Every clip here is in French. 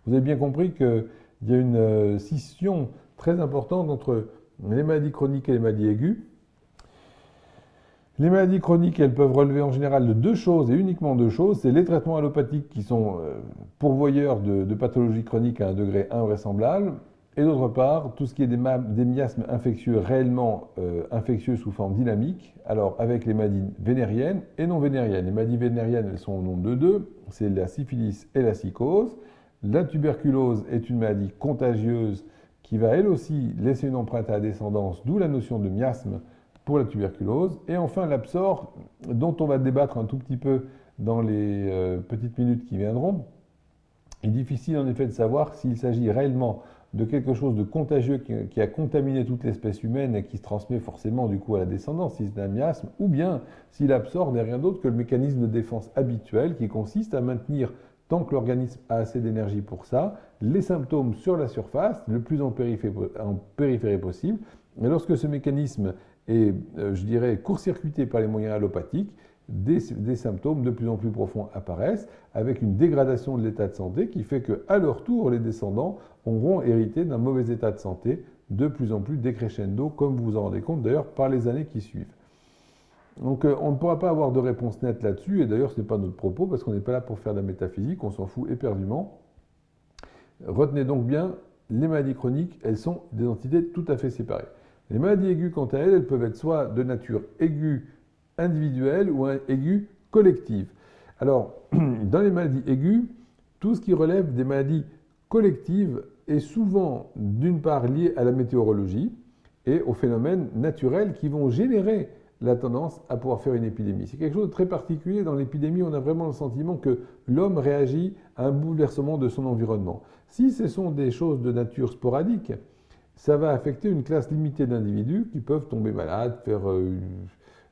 Vous avez bien compris qu'il y a une scission très importante entre les maladies chroniques et les maladies aiguës. Les maladies chroniques, elles peuvent relever en général de deux choses et uniquement deux choses. C'est les traitements allopathiques qui sont pourvoyeurs de pathologies chroniques à un degré invraisemblable. Et d'autre part, tout ce qui est des miasmes infectieux réellement infectieux sous forme dynamique, alors avec les maladies vénériennes et non vénériennes. Les maladies vénériennes, elles sont au nombre de deux, c'est la syphilis et la psychose. La tuberculose est une maladie contagieuse qui va elle aussi laisser une empreinte à la descendance, d'où la notion de miasme pour la tuberculose. Et enfin l'absor, dont on va débattre un tout petit peu dans les petites minutes qui viendront. Il est difficile en effet de savoir s'il s'agit réellement de quelque chose de contagieux qui a contaminé toute l'espèce humaine et qui se transmet forcément du coup à la descendance, si c'est un miasme, ou bien s'il absorbe n'est rien d'autre que le mécanisme de défense habituel qui consiste à maintenir, tant que l'organisme a assez d'énergie pour ça, les symptômes sur la surface, le plus en périphérie possible. Et lorsque ce mécanisme est, je dirais, court-circuité par les moyens allopathiques, des symptômes de plus en plus profonds apparaissent, avec une dégradation de l'état de santé qui fait qu'à leur tour, les descendants auront hérité d'un mauvais état de santé de plus en plus décrescendo, comme vous vous en rendez compte d'ailleurs par les années qui suivent. Donc on ne pourra pas avoir de réponse nette là-dessus, et d'ailleurs ce n'est pas notre propos, parce qu'on n'est pas là pour faire de la métaphysique, on s'en fout éperdument. Retenez donc bien, les maladies chroniques, elles sont des entités tout à fait séparées. Les maladies aiguës, quant à elles, elles peuvent être soit de nature aiguë individuelle ou aiguë collective. Alors, dans les maladies aiguës, tout ce qui relève des maladies collectives est souvent, d'une part, lié à la météorologie et aux phénomènes naturels qui vont générer la tendance à pouvoir faire une épidémie. C'est quelque chose de très particulier. Dans l'épidémie, on a vraiment le sentiment que l'homme réagit à un bouleversement de son environnement. Si ce sont des choses de nature sporadique, ça va affecter une classe limitée d'individus qui peuvent tomber malades, faire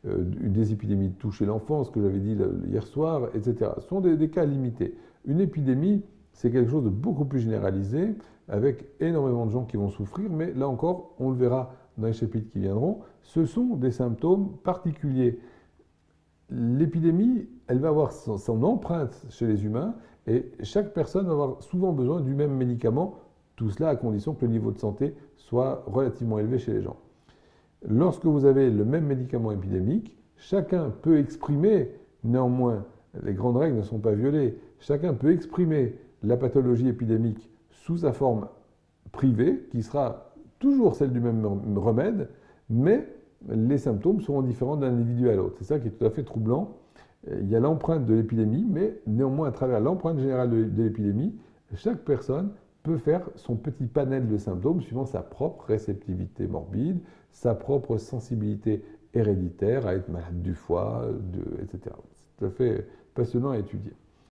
des épidémies de toux chez l'enfant, ce que j'avais dit hier soir, etc. Ce sont des cas limités. Une épidémie, c'est quelque chose de beaucoup plus généralisé, avec énormément de gens qui vont souffrir, mais là encore, on le verra dans les chapitres qui viendront, ce sont des symptômes particuliers. L'épidémie, elle va avoir son empreinte chez les humains, et chaque personne va avoir souvent besoin du même médicament, tout cela à condition que le niveau de santé soit relativement élevé chez les gens. Lorsque vous avez le même médicament épidémique, chacun peut exprimer, néanmoins, les grandes règles ne sont pas violées, chacun peut exprimer la pathologie épidémique sous sa forme privée, qui sera toujours celle du même remède, mais les symptômes seront différents d'un individu à l'autre. C'est ça qui est tout à fait troublant. Il y a l'empreinte de l'épidémie, mais néanmoins, à travers l'empreinte générale de l'épidémie, chaque personne peut faire son petit panel de symptômes suivant sa propre réceptivité morbide, sa propre sensibilité héréditaire à être malade du foie, etc. C'est tout à fait passionnant à étudier.